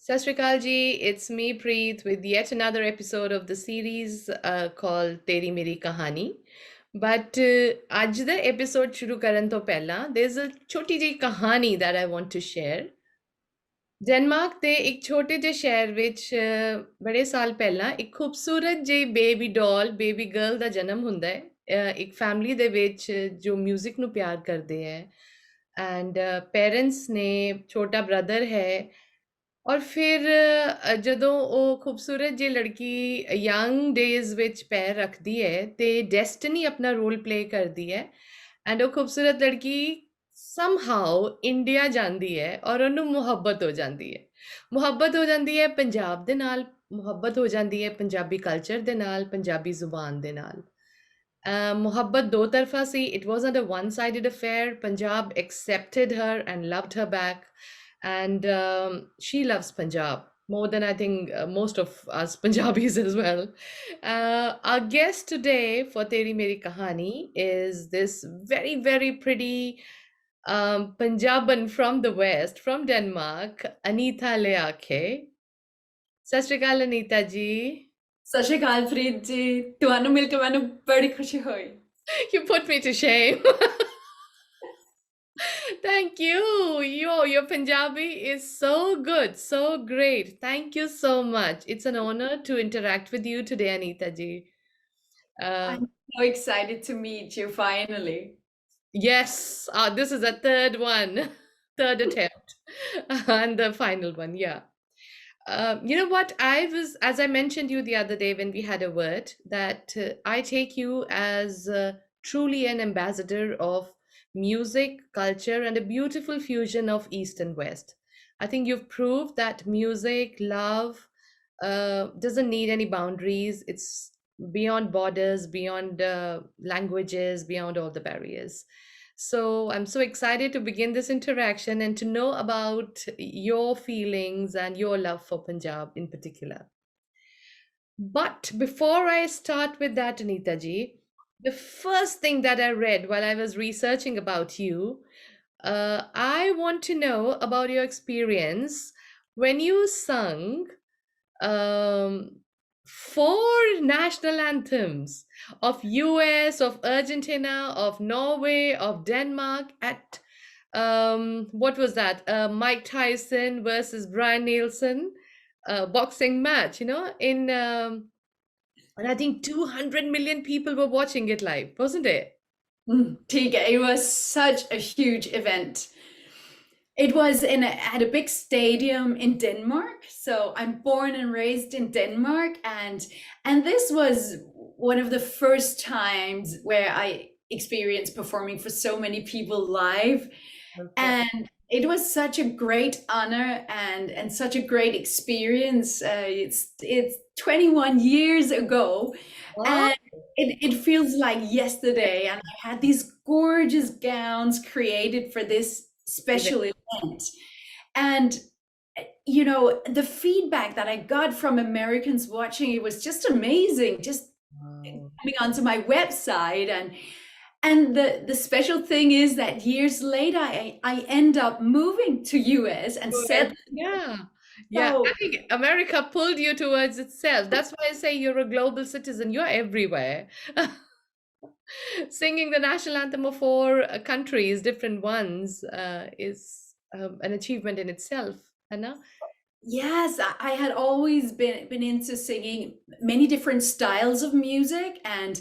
Sat Sri Akal ji, it's me Preet with yet another episode of the series called Teri Meri Kahani. But ਅੱਜ ਦਾ episode ਸ਼ੁਰੂ ਕਰਨ ਤੋਂ ਪਹਿਲਾਂ there's a ਛੋਟੀ ਜਿਹੀ ਕਹਾਣੀ that I want to share. Denmark ਦੇ ਇੱਕ ਛੋਟੇ ਜਿਹੇ ਸ਼ਹਿਰ ਵਿੱਚ ਬੜੇ ਸਾਲ ਪਹਿਲਾਂ ਇੱਕ ਖੂਬਸੂਰਤ ਜਿਹੀ ਬੇਬੀ ਡਾਲ, ਬੇਬੀ ਗਰਲ ਦਾ ਜਨਮ ਹੁੰਦਾ ਹੈ। ਇੱਕ ਫੈਮਿਲੀ ਦੇ ਵਿੱਚ ਜੋ 뮤직 ਨੂੰ ਪਿਆਰ ਕਰਦੇ ਹੈ ਐਂਡ ਪੇਰੈਂਟਸ ਨੇ ਛੋਟਾ ਬ੍ਰਦਰ ਹੈ ਔਰ ਫਿਰ ਜਦੋਂ ਉਹ ਖੂਬਸੂਰਤ ਜਿਹੀ ਲੜਕੀ ਯੰਗ ਡੇਜ਼ ਵਿੱਚ ਪੈਰ ਰੱਖਦੀ ਹੈ ਤੇ ਡੈਸਟਨੀ ਆਪਣਾ ਰੋਲ ਪਲੇ ਕਰਦੀ ਹੈ ਐਂਡ ਉਹ ਖੂਬਸੂਰਤ ਲੜਕੀ ਸਮਹਾਉ ਇੰਡੀਆ ਜਾਂਦੀ ਹੈ ਔਰ ਉਹਨੂੰ ਮੁਹੱਬਤ ਹੋ ਜਾਂਦੀ ਹੈ। ਮੁਹੱਬਤ ਹੋ ਜਾਂਦੀ ਹੈ ਪੰਜਾਬ ਦੇ ਨਾਲ, ਮੁਹੱਬਤ ਹੋ ਜਾਂਦੀ ਹੈ ਪੰਜਾਬੀ ਕਲਚਰ ਦੇ ਨਾਲ, ਪੰਜਾਬੀ ਜ਼ੁਬਾਨ ਦੇ ਨਾਲ। ਮੁਹੱਬਤ ਦੋ ਤਰਫਾ ਸੀ, it wasn't a one-sided affair. Punjab accepted her and loved her back, and she loves Punjab more than I think most of us Punjabis as well. Our guest today for Teri Meri Kahani is this very, very pretty Punjaban from the West, from Denmark, Anita Leakhe. Sat Sri Akal, Anita ji. ਸਤਿ ਸ਼੍ਰੀ ਅਕਾਲ ਪ੍ਰੀਤ ਜੀ ਤੁਹਾਨੂੰ ਮਿਲ ਕੇ ਮੈਨੂੰ ਬੜੀ ਖੁਸ਼ੀ ਹੋਈ You put me to shame. Thank you. Your Punjabi is so good, so great. Thank you so much. It's an honor to interact with you today, Anita ji. I'm so excited to meet you finally. Yes, this is a third one, third attempt, and the final one. Yeah. You know what? As I mentioned you the other day when we had a word, that I take you as truly an ambassador of music, culture, and a beautiful fusion of East and West. I think you've proved that music, love, doesn't need any boundaries. It's beyond borders, beyond languages, beyond all the barriers. So I'm so excited to begin this interaction and to know about your feelings and your love for Punjab in particular. But before I start with that, Anita ji, the first thing that I read while I was researching about you, I want to know about your experience when you sung um, four national anthems of US, of Argentina, of Norway, of Denmark at what was that? Mike Tyson versus Brian Nielsen boxing match, and I think 200 million people were watching it live, wasn't it? ठीक है, it was such a huge event. It was at a big stadium in Denmark. So I'm born and raised in Denmark, and this was one of the first times where I experienced performing for so many people live. Okay. And it was such a great honor and such a great experience. It's 21 years ago, Wow. and it feels like yesterday. And I had these gorgeous gowns created for this special event. And you know, the feedback that I got from Americans watching it was just amazing. Just Wow. coming onto my website, and the special thing is that years later I end up moving to US and settled. Yeah. Yeah, So I think America pulled you towards itself. That's why I say you're a global citizen. You're everywhere. Singing the national anthem of four countries, different ones, is an achievement in itself, Anna. yes, I had always been into singing many different styles of music, and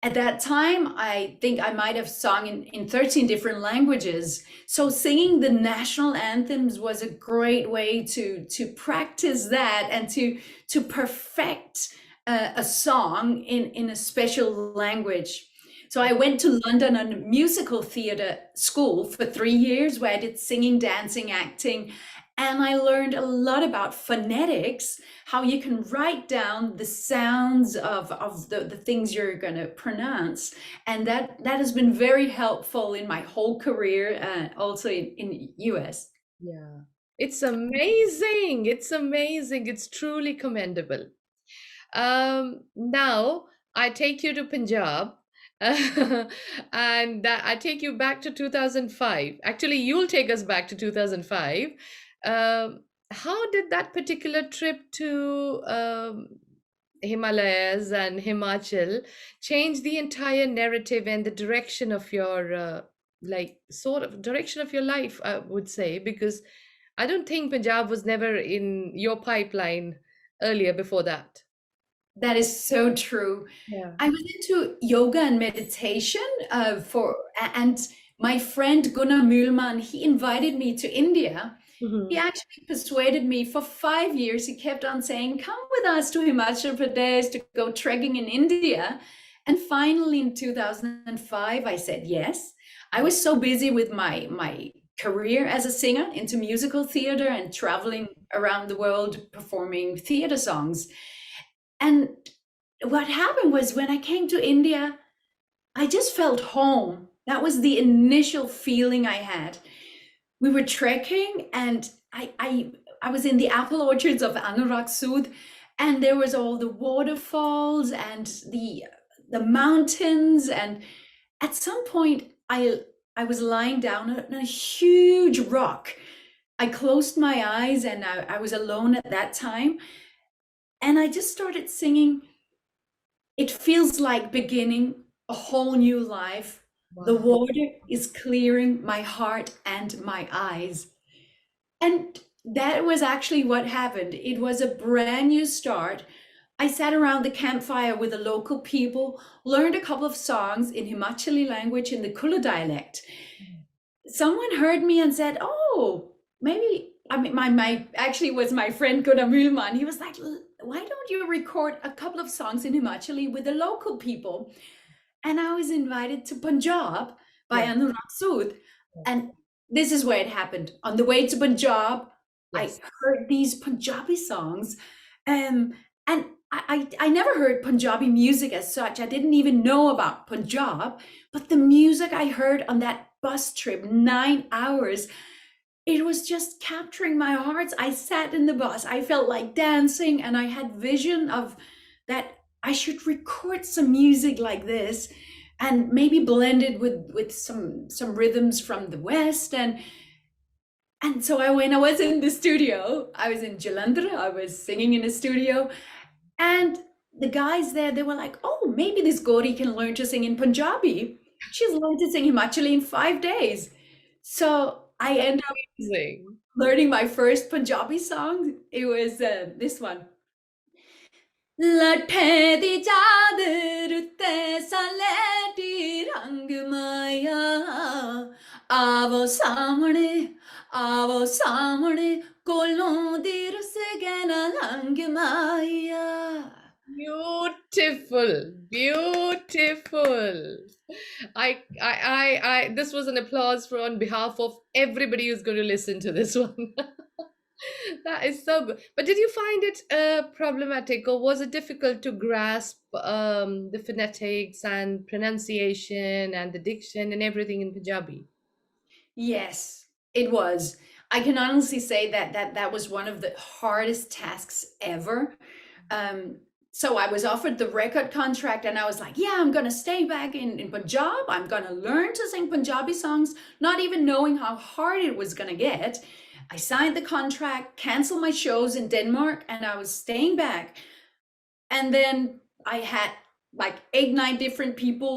at that time I think I might have sung in 13 different languages. So singing the national anthems was a great way to practice that and to perfect a song in a special language. So I went to London on a musical theatre school for 3 years where I did singing, dancing, acting, and I learned a lot about phonetics, how you can write down the sounds of the things you're going to pronounce. And that has been very helpful in my whole career, also in US. Yeah. It's amazing. It's amazing. It's truly commendable. Now I take you to Punjab. And I take you back to 2005. Actually, you'll take us back to 2005. how did that particular trip to Himalayas and Himachal change the entire narrative and the direction of your like sort of direction of your life, I would say, because I don't think Punjab was never in your pipeline earlier before that. That is so true. Yeah. I was into yoga and meditation and my friend Gunnar Mühlmann, he invited me to India. He Hmm. actually persuaded me for 5 years. He kept on saying, "Come with us to Himachal Pradesh to go trekking in India." And finally, in 2005, I said yes. I was so busy with my career as a singer into musical theater and traveling around the world performing theater songs. And what happened was when I came to India, I just felt home. That was the initial feeling I had. We were trekking and I was in the apple orchards of Anurag Sud, and there was all the waterfalls and the mountains, and at some point I was lying down on a huge rock. I closed my eyes and I was alone at that time, and I just started singing. It feels like beginning a whole new life. The Wow. water is clearing my heart and my eyes. And that was actually what happened. It was a brand new start. I sat around the campfire with the local people, learned a couple of songs in Himachali language in the Kula dialect. Someone heard me and said, "Oh, maybe." I mean, my actually was my friend Gunnar Mühlmann. He was like, "Why don't you record a couple of songs in Himachali with the local people?" And I was invited to Punjab by Yeah. Anurag Sood. Yes. And this is where it happened. On the way to Punjab, I Yes. heard these Punjabi songs. And I never heard Punjabi music as such. I didn't even know about Punjab. But the music I heard on that bus trip, 9 hours, it was just capturing my heart. I sat in the bus. I felt like dancing, and I had vision of that I should record some music like this and maybe blend it with some rhythms from the West. And so when I was in the studio, I was in Jalandhar, I was singing in a studio, and the guys there, they were like, "Oh, maybe this Gauri can learn to sing in Punjabi. She's learned to sing Himachali in 5 days." So I ended up Amazing. learning my first Punjabi song. It was this one. ਲੱਠੇ ਦੀ ਚਾਦਰ ਉੱਤੇ ਸਲੇਟੀ ਰੰਗ ਮਾਇਆ ਆਵੋ ਸਾਹਮਣੇ ਕੋਲੋਂ ਦੀ ਰੁੱਸ ਗਏ ਨਾ ਲੰਘ ਮਾਇਆ Beautiful, beautiful. This was an applause for on behalf of everybody who's going to listen to this one. That is so good. But did you find it problematic, or was it difficult to grasp the phonetics and pronunciation and the diction and everything in Punjabi? Yes, it was. I can honestly say that was one of the hardest tasks ever. Um, so I was offered the record contract, and I was like, "Yeah, I'm gonna stay back in Punjab. I'm gonna learn to sing Punjabi songs," not even knowing how hard it was gonna get. I signed the contract, canceled my shows in Denmark, and I was staying back. And then I had like 8 9 different people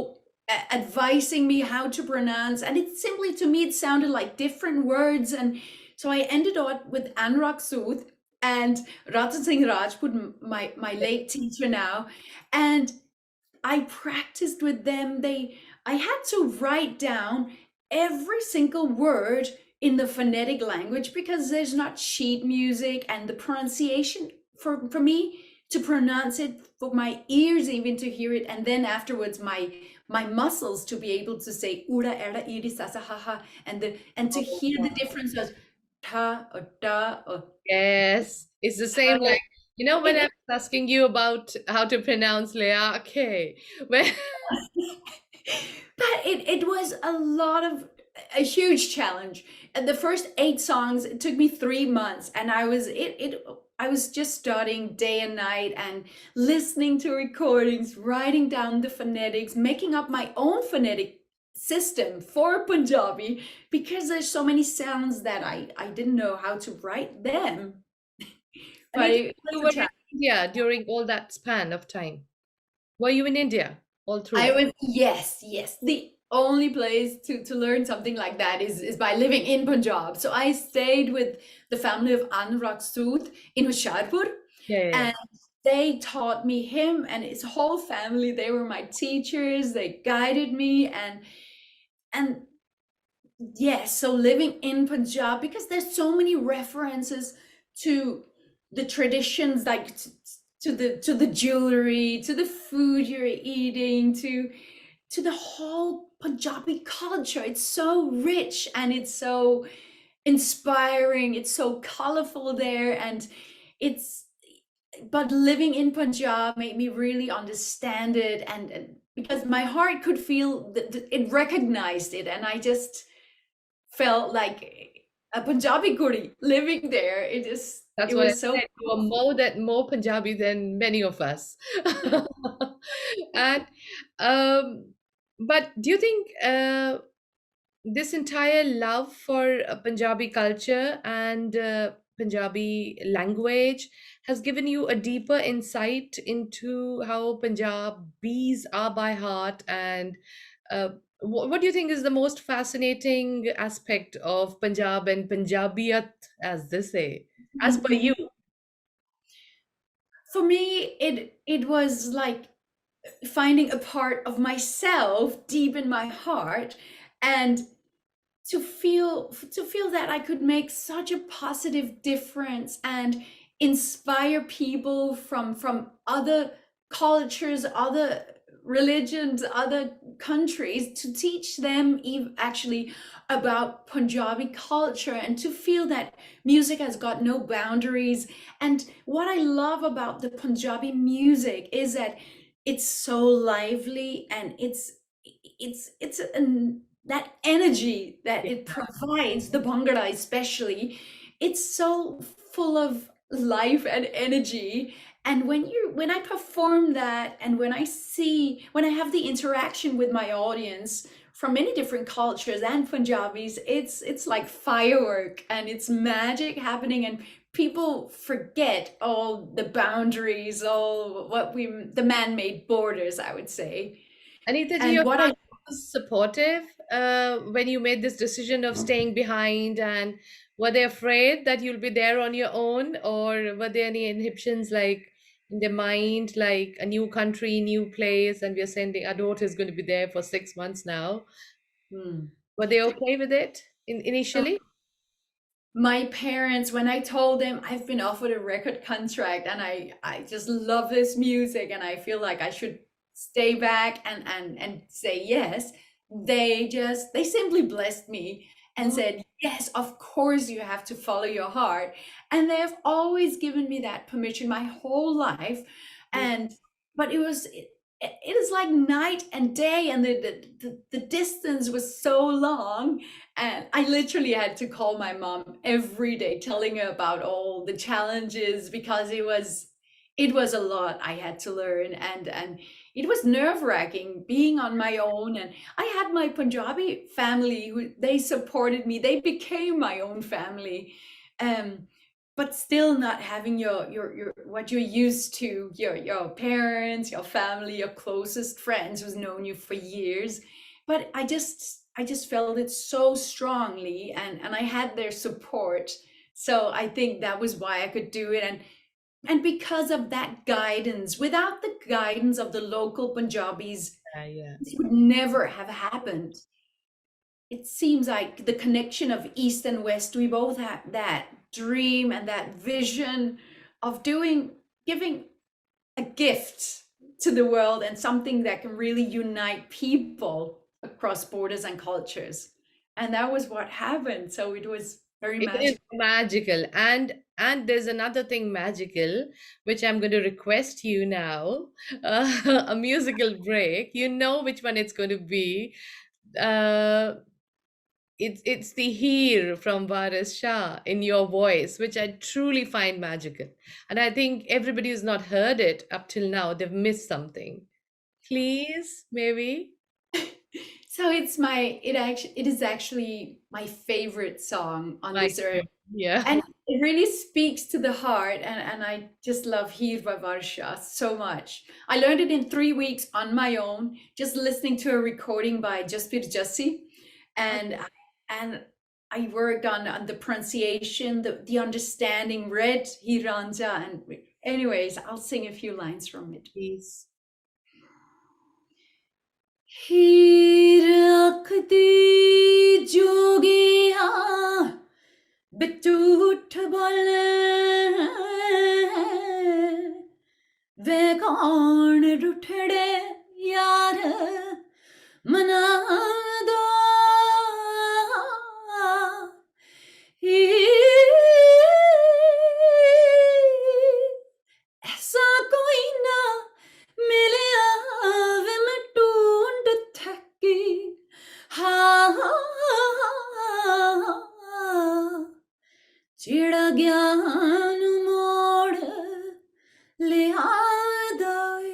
advising me how to pronounce, and it simply, to me, it sounded like different words. And so I ended up with Anurag Sood and Ratan Singh Rajput, my late teacher now, and I practiced with them. I had to write down every single word in the phonetic language because there's not sheet music, and the pronunciation for me to pronounce it, for my ears even to hear it, and then afterwards my muscles to be able to say ura era iri sasa haha, and to hear the difference of ta or da or Yes, it's the ta. same like, when I It, was asking you about how to pronounce Leah, okay. When but it was a huge challenge. And the first 8 songs, it took me 3 months, and I was just studying day and night and listening to recordings, writing down the phonetics, making up my own phonetic system for Punjabi because there's so many sounds that I didn't know how to write them. but Anita, it you was were a in challenge. India during all that span of time. Were you in India all I through? was, yes, yes. The only place to learn something like that is by living in Punjab. So I stayed with the family of Anurag Sood in Hoshiarpur, Yeah, yeah, yeah. and they taught me him and his whole family. They were my teachers. They guided me, and yes, so living in Punjab, because there's so many references to the traditions, like to the jewelry, to the food you're eating, to the whole Punjabi culture. It's so rich and it's so inspiring. It's so colorful there, and it's but living in Punjab made me really understand it, and because my heart could feel that it recognized it, and I just felt like a Punjabi kudi living there. That's It what I was so said. You are powerful. more Punjabi than many of us. And but do you think this entire love for Punjabi culture and Punjabi language has given you a deeper insight into how Punjabis are by heart, and uh, what do you think is the most fascinating aspect of Punjab and Punjabiyat, as they say, as per you? For me, it was like finding a part of myself deep in my heart, and to feel that I could make such a positive difference and inspire people from other cultures, other religions, other countries, to teach them actually about Punjabi culture, and to feel that music has got no boundaries. And what I love about the Punjabi music is that it's so lively, and it's an that energy that it provides, the bhangra especially, it's so full of life and energy. And when I perform that, and when I have the interaction with my audience from many different cultures and Punjabis, it's like firework, and it's magic happening, and people forget all the boundaries, all the man-made borders, I would say. Anita ji, And your what I family was supportive when you made this decision of staying behind, and were they afraid that you'll be there on your own, or were there any inhibitions like in their mind, like a new country, new place, and we're sending our daughter is going to be there for 6 months now? Hmm. Were they okay with it initially? My parents, when I told them I've been offered a record contract, and I just love this music, and I feel like I should stay back and say yes, they simply blessed me and Oh, said, yes, of course you have to follow your heart. And they have always given me that permission my whole life. And but it is like night and day, and the distance was so long, and I literally had to call my mom every day, telling her about all the challenges, because it was a lot I had to learn, and it was nerve-wracking being on my own. And I had my Punjabi family who they supported me. They became my own family. Um, but still not having your what you're used to, your parents, your family, your closest friends who's known you for years. But I just felt it so strongly, and I had their support. So I think that was why I could do it. And because of that guidance, without the guidance of the local Punjabis, yeah, yeah. this would never have happened. It seems like the connection of East and West, we both have that dream and that vision of giving a gift to the world, and something that can really unite people across borders and cultures. And that was what happened. So it was very It is magical. magical. And there's another thing magical, which I'm going to request you now, a musical break. You know which one it's going to be. Uh, it's the Heer from Varis Shah in your voice, which I truly find magical. And I think everybody who's not heard it up till now, they've missed something. Please, maybe. So it is actually my favorite song on My this earth. Yeah. And it really speaks to the heart, and I just love Heer by Varsha so much. I learned it in 3 weeks on my own, just listening to a recording by Jaspir Jassi, and Okay, and I worked on the pronunciation, the understanding, read Hiranja, and anyways, I'll sing a few lines from it. please. हीर अखदी जोगिया बिटूठ बोले वे कौन रुठड़े यार मना दो ऐसा कोई ना मिले आवे मैं ढूंढ थकी हाँ चिड़ा ज्ञान मोड़ ले आदाई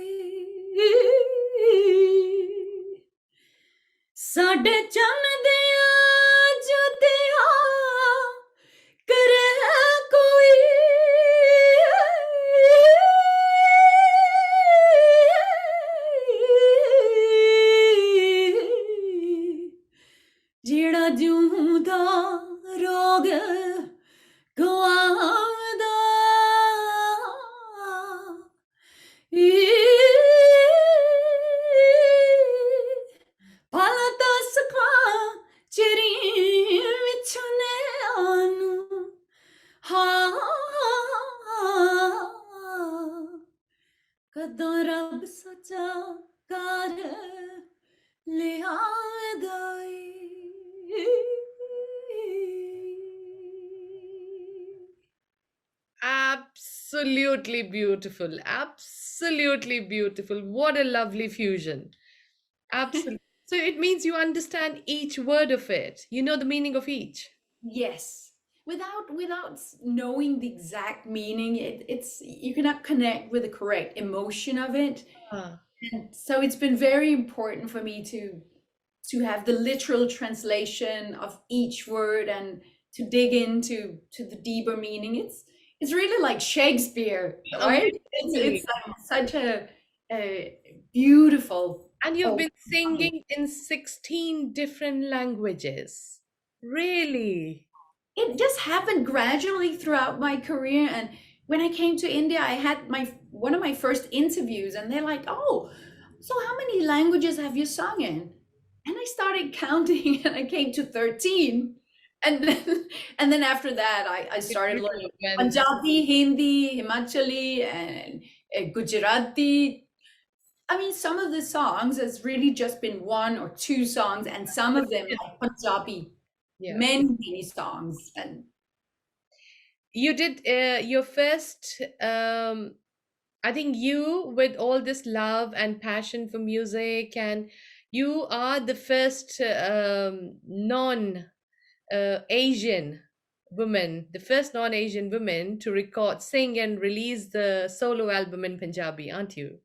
साढ़े चन दिया जुतिया करे कोई जेड़ा जूदा रोग गवादा Palata sakha chiri vichune anu ha kado rab sacha kar le aadai Absolutely beautiful. Absolutely beautiful. What a lovely fusion. Absolutely. So it means you understand each word of it. You know the meaning of each. Yes. Without knowing the exact meaning, it's you cannot connect with the correct emotion of it. Ah, And so it's been very important for me to have the literal translation of each word and to dig into to the deeper meaning. It's really like Shakespeare, right? It's amazingly. such a beautiful And you've old been song. singing in 16 different languages. Really? It just happened gradually throughout my career. And when I came to India, I had my one of my first interviews, and they're like, "Oh, so how many languages have you sung in?" And I started counting, and I came to 13. And then, and then after that, I It started grew learning when, Punjabi, Hindi, Himachali, and Gujarati. I mean, some of the songs has really just been one or two songs, and some of them like Punjabi, yeah. many songs. And You did your first, I think you, with all this love and passion for music, and you are the first non Asian woman, the first non Asian woman to record, sing, and release the solo album in Punjabi, aren't you?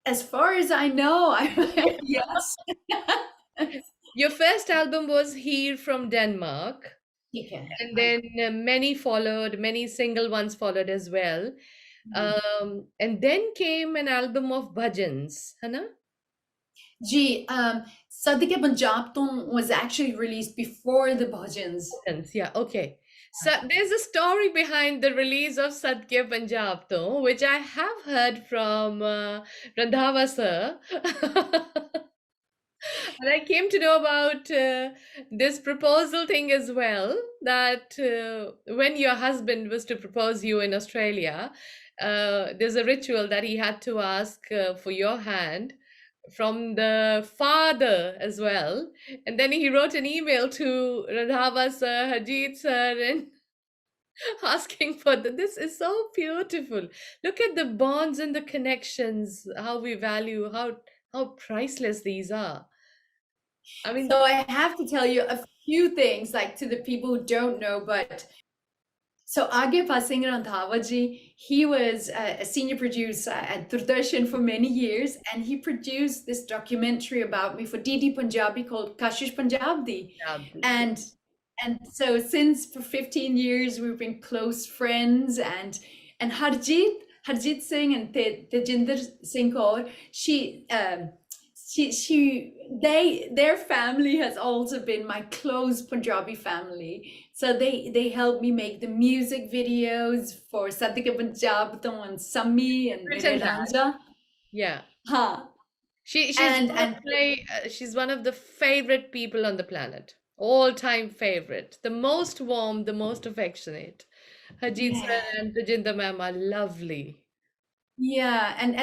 as far as I know, I yes. Your first album was Heer from Denmark, Okay. and then many followed, many single ones followed as well. And then came an album of bhajans, है ना? Gee, Sadike Punjab Tum was actually released before the Bhajans. Bhajans, yeah, okay. So there's a story behind the release of Satya Punjab though, which I have heard from Randhava sir. And I came to know about this proposal thing as well, that when your husband was to propose you in Australia, there's a ritual that he had to ask for your hand from the father as well. And then he wrote an email to Radhava sir, Hajit sir, and asking for the, this is so beautiful. Look at the bonds and the connections, how we value, how priceless these are. I mean, So I have to tell you a few things, like to the people who don't know, but so Agya Pasing Randhavaji, he was a senior producer at Doordarshan for many years, and he produced this documentary about me for DD Punjabi called Kashish Punjabi. yeah, And And so since for 15 years we've been close friends, and Harjit Singh and Tejinder Singh Kaur, their family has also been my close Punjabi family. So they helped me make the music videos for Sadhika Punjab and Sammi and Mere Written that. Ranja. Yeah. Huh. She's And one of my she's one of the favorite people on the planet. All-time favorite. The most warm, the most affectionate. Harjeet sir yeah. and Tejinder ma'am are lovely. Yeah, and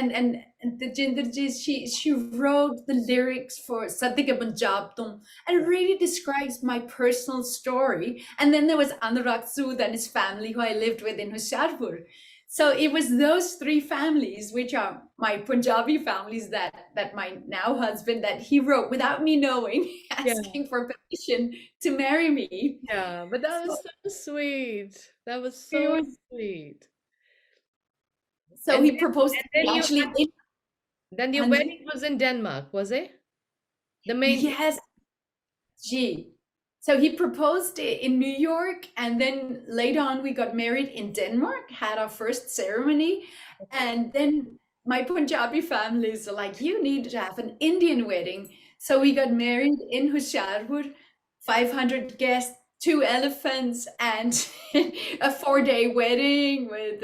the Jinderji, she wrote the lyrics for Sadhika Punjab Tum, and it really describes my personal story. And then there was Anurag Sood and his family, who I lived with in Hoshiarpur. So it was those three families, which are my Punjabi families, that my now husband, that he wrote without me knowing, Yeah. asking for permission to marry me. Yeah, but that So was so sweet. That was it so was, sweet. so And he then proposed to me actually in then your Hanji. wedding was in Denmark, was it? The main Yes, Gee. So he proposed in New York, and then later on we got married in Denmark, had our first ceremony, and then my Punjabi families are like, you need to have an Indian wedding. So we got married in Hoshiarpur, 500 guests, two elephants, and a 4-day wedding with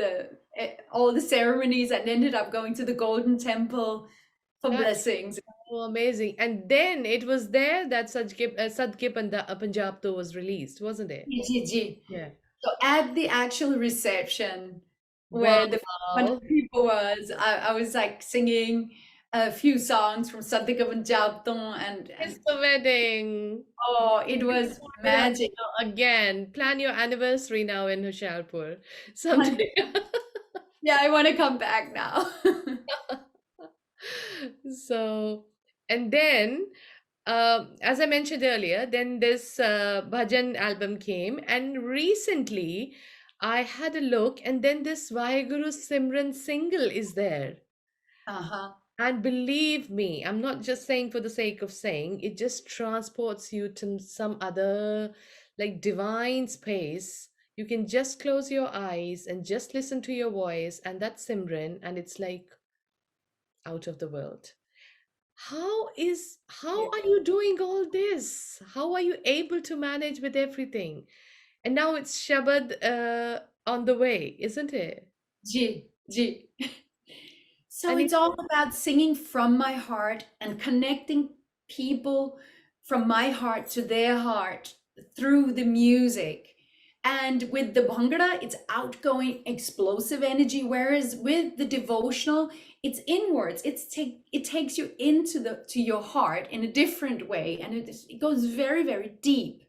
all the ceremonies, and ended up going to the Golden Temple for that's blessings. so amazing. And then it was there that Sadke Punjab to was released, wasn't it? Ji, ji. Yeah. So at the actual reception where the 500 Wow. people was, I was like singing a few songs from Sadhika Punjab to, It's and the wedding. oh, it You was should go with us magic. now again. Plan your anniversary now in Hoshiarpur And someday. yeah, I want to come back now. So, and then, as I mentioned earlier, then this bhajan album came, and recently I had a look, and then this Vaheguru Simran single is there. Uh-huh. And believe me, I'm not just saying for the sake of saying, it just transports you to some other like divine space. You can just close your eyes and just listen to your voice, and that's Simran, and it's like out of the world. How Yeah. are you doing all this? How are you able to manage with everything? And now it's Shabad on the way, isn't it? Ji, ji. So And it's it's all about singing from my heart and connecting people from my heart to their heart through the music. And with the Bhangra, it's outgoing, explosive energy, whereas with the devotional, it's inwards. It takes you into the to your heart in a different way, and it goes very, very deep.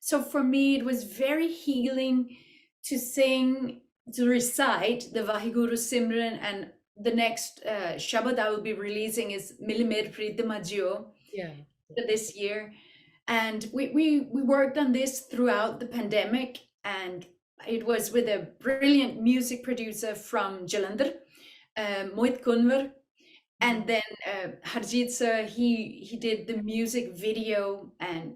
So for me, it was very healing to sing, to recite the Vaheguru Simran, and the next Shabad I will be releasing is Milimer Pritamajio yeah, this year. And we worked on this throughout the pandemic, and it was with a brilliant music producer from Jalandhar, Mohit Kunwar. yeah, And then Harjit sir, he did the music video, and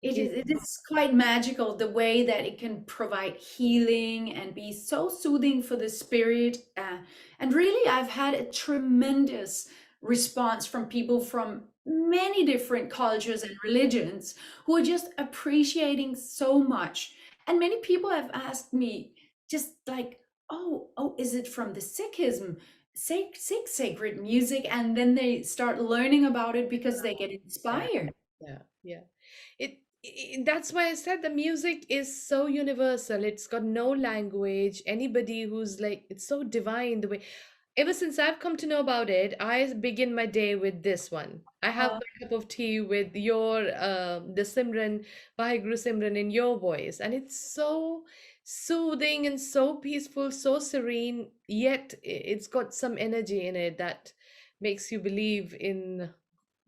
he's it is quite magical the way that it can provide healing and be so soothing for the spirit. And really, I've had a tremendous response from people from many different cultures and religions who are just appreciating so much. And many people have asked me, just like, oh, is it from the Sikhism? Sikh sacred music, and then they start learning about it because they get yeah, inspired. yeah, yeah. That's why I said the music is so universal. It's got no language. Anybody who's like, it's so divine the way. Ever since I've come to know about it, I begin my day with this one. I have Uh, my cup of tea with your the Simran, Vaheguru Simran in your voice, and it's so soothing and so peaceful, so serene. Yet it's got some energy in it that makes you believe in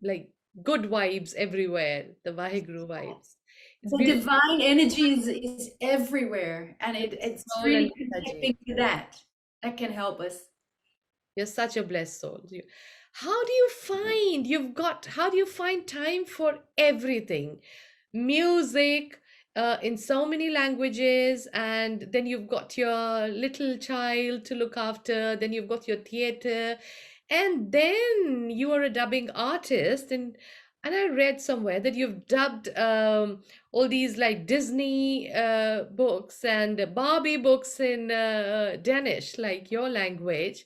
like good vibes everywhere, the Vaheguru vibes. It's the beautiful. divine energy is everywhere, and it's Soul and really Mataji. connecting to that that can help us. You're such a blessed soul. How do you find you've got, how do you find time for everything? Music, in so many languages, and then you've got your little child to look after, then you've got your theater, and then you are a dubbing artist. And I read somewhere that you've dubbed all these like Disney books and Barbie books in Danish, like your language.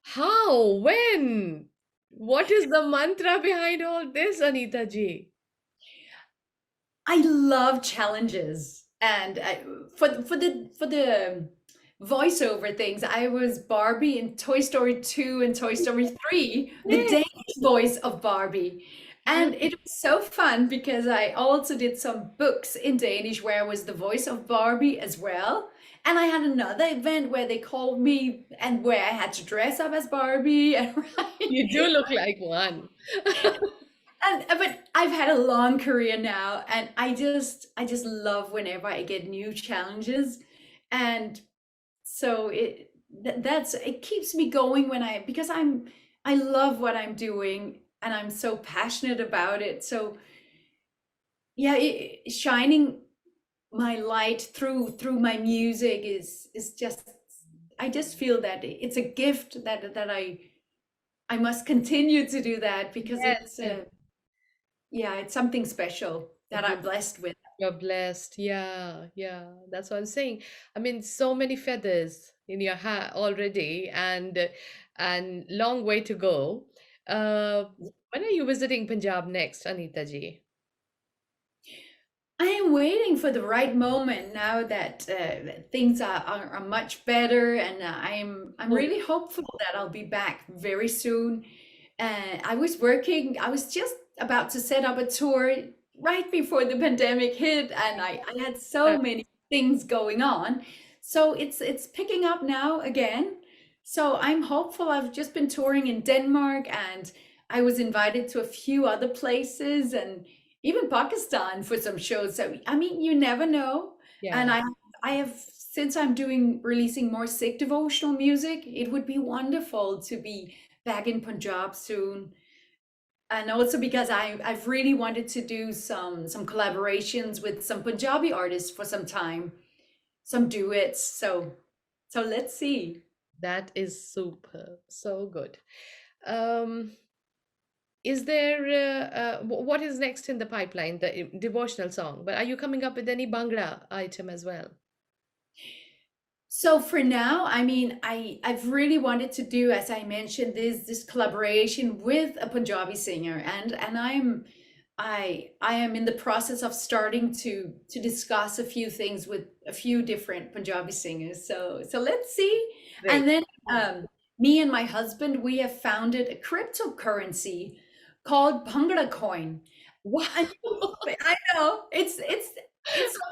How? When? What is the mantra behind all this, Anita ji? I love challenges, and for the voiceover things, I was Barbie in Toy Story 2 and Toy Story 3, the Yeah. Danish voice of Barbie. And it was so fun because I also did some books in Danish where I was the voice of Barbie as well. And I had another event where they called me and where I had to dress up as Barbie and You do look like one. and but I've had a long career now, and I just love whenever I get new challenges. And so that's it keeps me going when I because I love what I'm doing and I'm so passionate about it. So yeah, shining my light through my music is just I just feel that it's a gift that I must continue to do that because Yes, it's yes. yeah, it's something special that I'm blessed with. You're blessed. Yeah, yeah. That's what I'm saying. I mean, so many feathers in your hat already, and long way to go. Uh, when are you visiting Punjab next, Anita ji? I am waiting for the right moment now that things are much better, and I'm Oh, really hopeful that I'll be back very soon. I was just about to set up a tour right before the pandemic hit, and I had so right. many things going on. So it's picking up now again. So I'm hopeful. I've just been touring in Denmark, and I was invited to a few other places and even Pakistan for some shows. So I mean, you never know. And Yeah. I have since I'm doing releasing more Sikh devotional music, it would be wonderful to be back in Punjab soon. And also because I've really wanted to do some collaborations with some Punjabi artists for some time, some duets. So let's see. That is super. So good. Um, is there what is next in the pipeline? The devotional song, but are you coming up with any Bhangra item as well? So for now, I mean, I've really wanted to do, as I mentioned, this collaboration with a Punjabi singer, and I am in the process of starting to discuss a few things with a few different Punjabi singers. So let's see. Great. And then me and my husband, we have founded a cryptocurrency called Bhangra Coin. Wow. And I know it's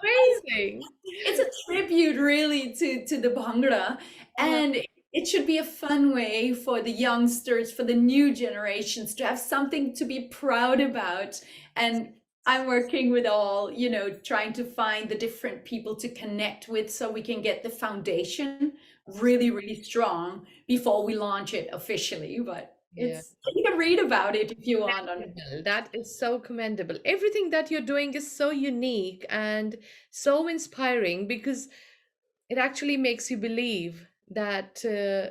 Amazing. it's a tribute really to the Bhangra, Uh, and it should be a fun way for the youngsters, for the new generations to have something to be proud about. And I'm working with all, trying to find the different people to connect with so we can get the foundation really, really strong before we launch it officially. But yeah. you can read about it if you want on. Commendable. That is so commendable. Everything that you're doing is so unique and so inspiring because it actually makes you believe that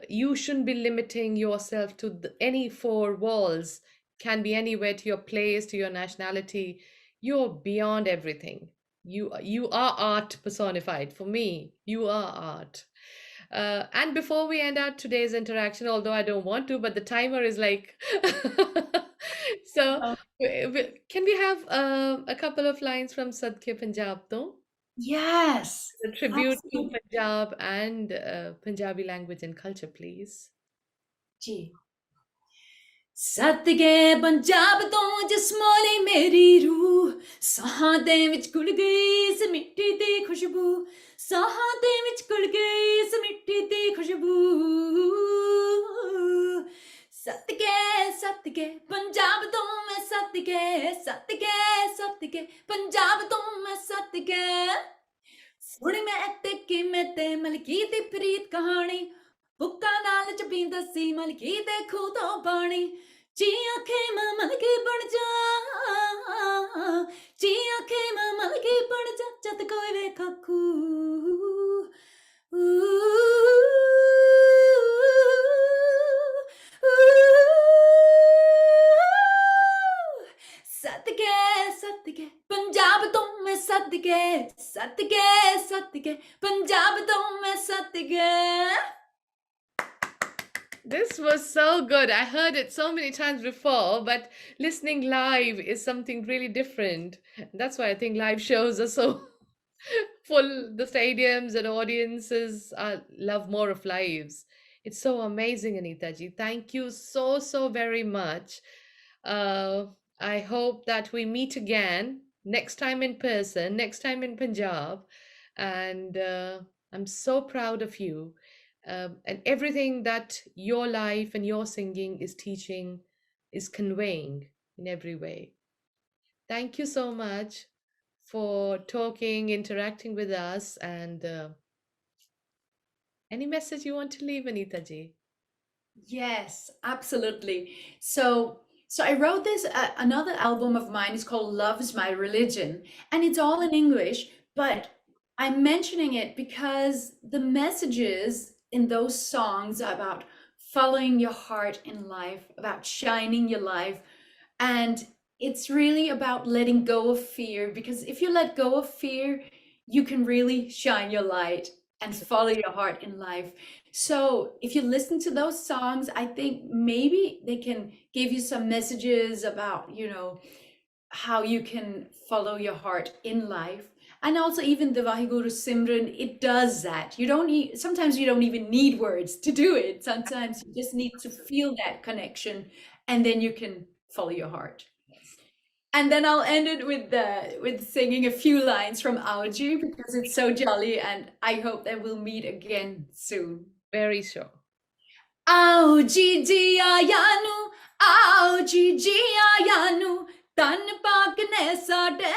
you shouldn't be limiting yourself to any four walls, can be anywhere, to your place, to your nationality. You're beyond everything. You are art personified. For me, you are art. And before we end out today's interaction, although I don't want to, but the timer is like, so can we have a couple of lines from Sadke Punjab, though? Yes, A tribute to absolutely. Punjab and Punjabi language and culture, please. ਸੱਤ ਗਏ ਪੰਜਾਬ ਤੋਂ ਜਸਮੋਲੀ ਮੇਰੀ ਰੂਹ ਸਾਹਾਂ ਦੇ ਵਿੱਚ ਘੁਲ ਗਈ ਇਸ ਮਿੱਟੀ ਦੀ ਖੁਸ਼ਬੂ ਸਾਹਾਂ ਦੇ ਵਿੱਚ ਘੁਲ ਗਈ ਇਸ ਮਿੱਟੀ ਦੀ ਖੁਸ਼ਬੂ ਸੱਤ ਗਏ ਪੰਜਾਬ ਤੋਂ ਮੈਂ ਸੱਤ ਗਏ ਪੰਜਾਬ ਤੋਂ ਮੈਂ ਸੱਤ ਗਏ ਸੁਣ ਮੈਂ ਤੇ ਮਲਕੀ ਦੀ ਪ੍ਰੀਤ ਕਹਾਣੀ ਬੁੱਕਾਂ ਨਾਲ ਚਪੀਂਦਾ ਸੀ ਮਲਕੀ ਦੇ ਖੂਹ ਤੋਂ ਪਾਣੀ जी आंखें ममल के बढ़ जा, जी आंखें ममल के बढ़ जा, जद कोई वेखा खू सदके सदके पंजाब तो मैं सदके सदके सदके पंजाब तो मैं सदके. This was so good. I heard it so many times before, but listening live is something really different. That's why I think live shows are so full. The stadiums and audiences love more of lives. It's so amazing, Anita ji. Thank you so, so very much. Uh, I hope that we meet again next time in person, next time in Punjab. And I'm so proud of you, and everything that your life and your singing is teaching, is conveying in every way. Thank you so much for talking, interacting with us, and any message you want to leave, Anita ji? Yes, absolutely. So I wrote this another album of mine is called Love's My Religion, and it's all in English, but I'm mentioning it because the messages in those songs are about following your heart in life, about shining your life, and it's really about letting go of fear, because if you let go of fear, you can really shine your light and follow your heart in life. So if you listen to those songs, I think maybe they can give you some messages about, how you can follow your heart in life. And also even the Vaheguru Simran, it does that. You don't need, sometimes you don't even need words to do it. Sometimes you just need to feel that connection, and then you can follow your heart. And then I'll end it with singing a few lines from Auji because it's so jolly, and I hope that we'll meet again soon. Very sure. Auji ji ayanu, Auji ji ayanu, tan pak ne sade,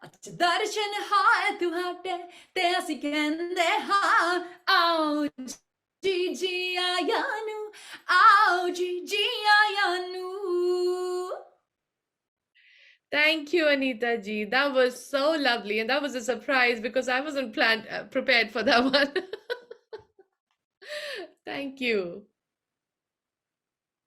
ach darshan hai tuhate, te asi kende ha. Auji ji ayanu, Auji ji ayanu. Thank you, Anita ji. That was so lovely, and that was a surprise because I wasn't prepared for that one. Thank you.